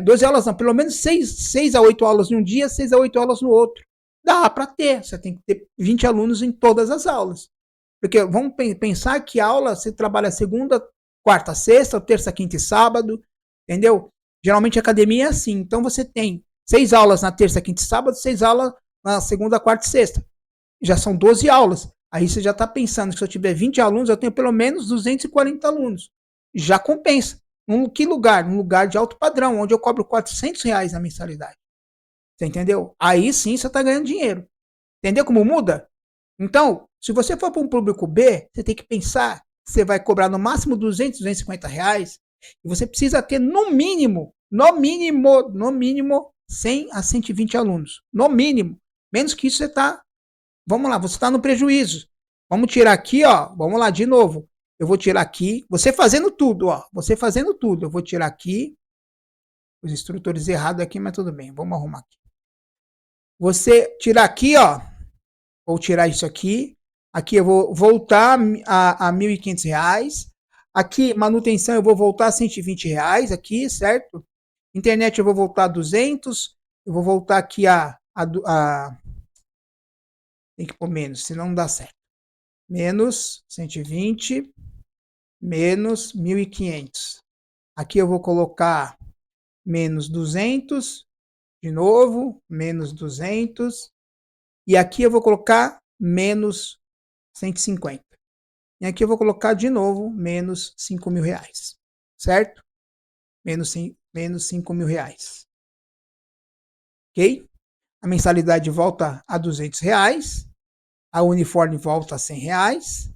12 aulas não, pelo menos 6 a 8 aulas num dia, 6 a 8 aulas no outro. Dá para ter, você tem que ter 20 alunos em todas as aulas. Porque vamos pensar que a aula você trabalha segunda, quarta, sexta, terça, quinta e sábado, entendeu? Geralmente a academia é assim, então você tem 6 aulas na terça, quinta e sábado, 6 aulas na segunda, quarta e sexta. Já são 12 aulas. Aí você já está pensando que se eu tiver 20 alunos, eu tenho pelo menos 240 alunos. Já compensa. Em que lugar? Num lugar de alto padrão, onde eu cobro 400 reais na mensalidade. Você entendeu? Aí sim você está ganhando dinheiro. Entendeu como muda? Então, se você for para um público B, você tem que pensar que você vai cobrar no máximo 200, 250 reais. E você precisa ter no mínimo 100 a 120 alunos. No mínimo. Menos que isso você está. Vamos lá, você está no prejuízo. Vamos tirar aqui, ó. Vamos lá de novo. Eu vou tirar aqui. Você fazendo tudo, ó. Você fazendo tudo. Eu vou tirar aqui. Os instrutores errados aqui, mas tudo bem. Vamos arrumar aqui. Você tirar aqui, ó. Vou tirar isso aqui. Aqui eu vou voltar a R$ 1.500. Aqui, manutenção, eu vou voltar a R$ 120 aqui, certo? Internet eu vou voltar a 200. Eu vou voltar aqui tem que pôr menos, senão não dá certo. Menos 120, menos 1.500. Aqui eu vou colocar menos 200, de novo, menos 200. E aqui eu vou colocar menos 150. E aqui eu vou colocar de novo menos 5 mil reais. Certo? Menos 5 mil reais. Ok? A mensalidade volta a 200 reais. A uniforme volta a 100 reais.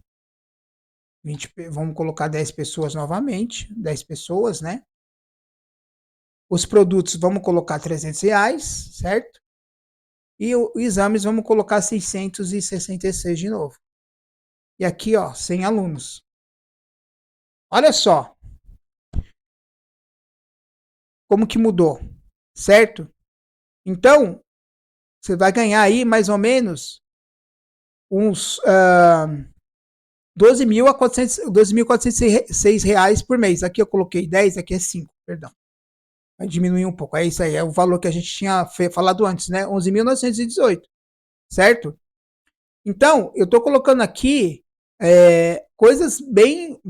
20, vamos colocar 10 pessoas novamente. 10 pessoas, né? Os produtos vamos colocar 300 reais, certo? E os exames vamos colocar 666 de novo. E aqui, ó, 100 alunos. Olha só. Como que mudou, certo? Então, você vai ganhar aí mais ou menos uns 12.406 reais por mês. Aqui eu coloquei 10, aqui é 5, perdão. Vai diminuir um pouco. É isso aí, é o valor que a gente tinha falado antes, né? 11.918, certo? Então, eu estou colocando aqui coisas bem,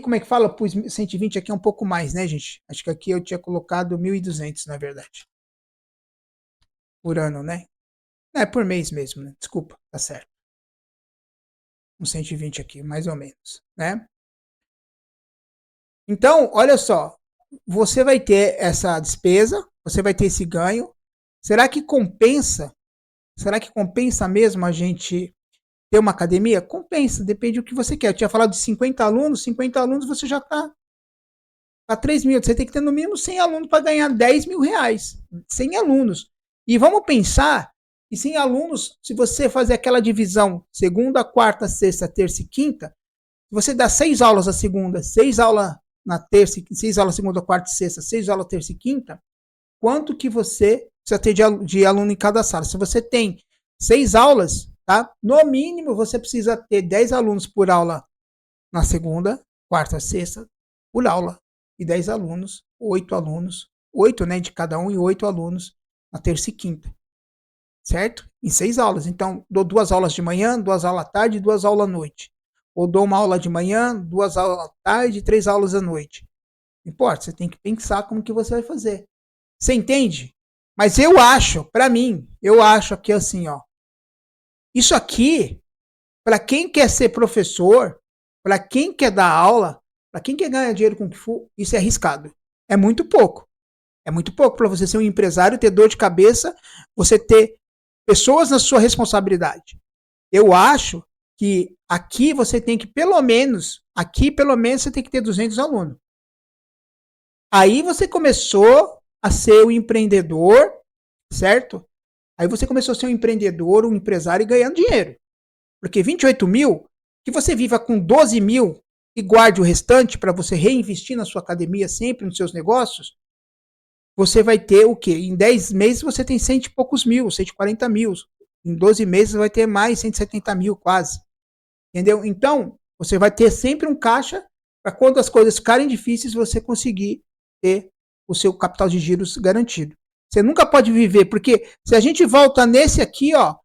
como é que fala? Pus 120 aqui é um pouco mais, né, gente? Acho que aqui eu tinha colocado 1.200, na verdade. Por ano, né? É por mês mesmo, né? Desculpa, tá certo. Uns 120 aqui, mais ou menos, né? Então, olha só. Você vai ter essa despesa, você vai ter esse ganho. Será que compensa? Será que compensa mesmo a gente ter uma academia? Compensa, depende do que você quer. Eu tinha falado de 50 alunos você já está a 3 mil. Você tem que ter no mínimo 100 alunos para ganhar 10 mil reais. 100 alunos. E vamos pensar que 100 alunos, se você fazer aquela divisão segunda, quarta, sexta, terça e quinta, se você dá 6 aulas a segunda, 6 aulas na terça, 6 aulas segunda, quarta e sexta, 6 aulas terça e quinta, quanto que você precisa ter de aluno em cada sala? Se você tem 6 aulas, tá? No mínimo você precisa ter 10 alunos por aula na segunda, quarta, sexta, por aula. e 10 alunos, 8 alunos, 8, né, de cada um e 8 alunos na terça e quinta, certo? Em 6 aulas. Então, dou 2 aulas de manhã, 2 aulas à tarde e 2 aulas à noite. Ou dou uma aula de manhã, 2 aulas à tarde e 3 aulas à noite. Não importa, você tem que pensar como que você vai fazer. Você entende? Mas eu acho, para mim, eu acho que assim, ó, isso aqui, para quem quer ser professor, para quem quer dar aula, para quem quer ganhar dinheiro com o Kung Fu, isso é arriscado. É muito pouco. É muito pouco para você ser um empresário, ter dor de cabeça, você ter pessoas na sua responsabilidade. Eu acho que aqui você tem que, pelo menos você tem que ter 200 alunos. Aí você começou a ser um empreendedor, certo? Aí você começou a ser um empreendedor, um empresário e ganhando dinheiro. Porque 28 mil, que você viva com 12 mil e guarde o restante para você reinvestir na sua academia sempre, nos seus negócios, você vai ter o quê? Em 10 meses você tem 100 e poucos mil, 140 mil. Em 12 meses vai ter mais 170 mil quase. Entendeu? Então, você vai ter sempre um caixa para quando as coisas ficarem difíceis, você conseguir ter o seu capital de giros garantido. Você nunca pode viver, porque se a gente volta nesse aqui, ó,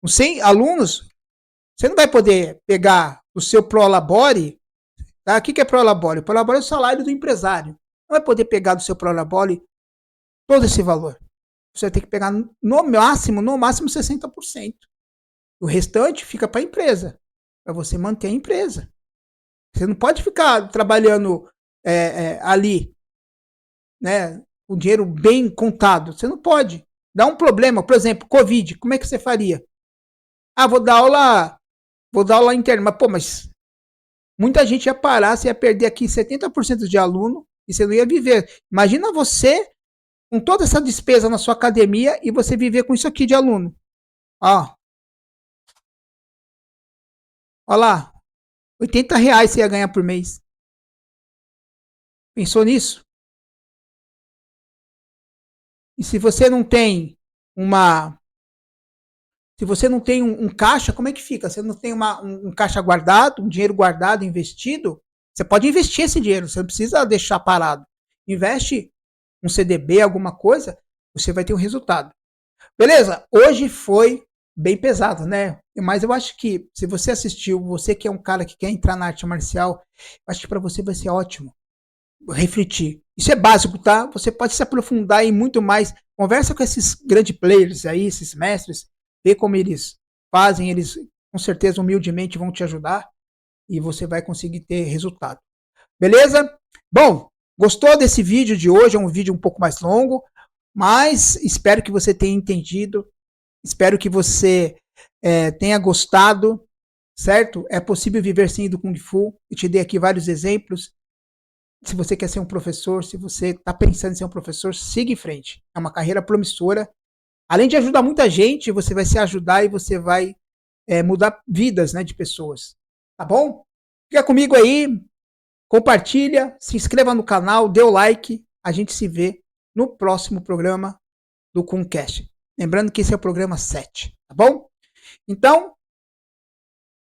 os 100 alunos, você não vai poder pegar o seu Prolabore, tá? O que é Prolabore? O Prolabore é o salário do empresário. Não vai poder pegar do seu Prolabore todo esse valor. Você vai ter que pegar no máximo 60%. O restante fica para a empresa, para você manter a empresa. Você não pode ficar trabalhando ali, né, o dinheiro bem contado. Você não pode. Dá um problema, por exemplo, Covid, como é que você faria? Ah, vou dar aula interna, mas pô, mas muita gente ia parar, você ia perder aqui 70% de aluno e você não ia viver. Imagina você com toda essa despesa na sua academia e você viver com isso aqui de aluno. Ó, ó lá, R$ 80 você ia ganhar por mês. Pensou nisso? E se você não tem uma. Se você não tem um caixa, como é que fica? Você não tem um caixa guardado, um dinheiro guardado, investido? Você pode investir esse dinheiro, você não precisa deixar parado. Investe um CDB, alguma coisa, você vai ter um resultado. Beleza? Hoje foi bem pesado, né? Mas eu acho que se você assistiu, você que é um cara que quer entrar na arte marcial, acho que para você vai ser ótimo refletir. Isso é básico, tá? Você pode se aprofundar em muito mais. Conversa com esses grandes players aí, esses mestres, vê como eles fazem, eles com certeza humildemente vão te ajudar e você vai conseguir ter resultado. Beleza? Bom, gostou desse vídeo de hoje? É um vídeo um pouco mais longo, mas espero que você tenha entendido, espero que você tenha gostado, certo? É possível viver sim do Kung Fu. Eu te dei aqui vários exemplos. Se você quer ser um professor, se você está pensando em ser um professor, siga em frente. É uma carreira promissora. Além de ajudar muita gente, você vai se ajudar e você vai mudar vidas, né, de pessoas. Tá bom? Fica comigo aí, compartilha, se inscreva no canal, dê o like. A gente se vê no próximo programa do Kumcast. Lembrando que esse é o programa 7, tá bom? Então,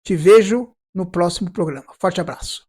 te vejo no próximo programa. Forte abraço.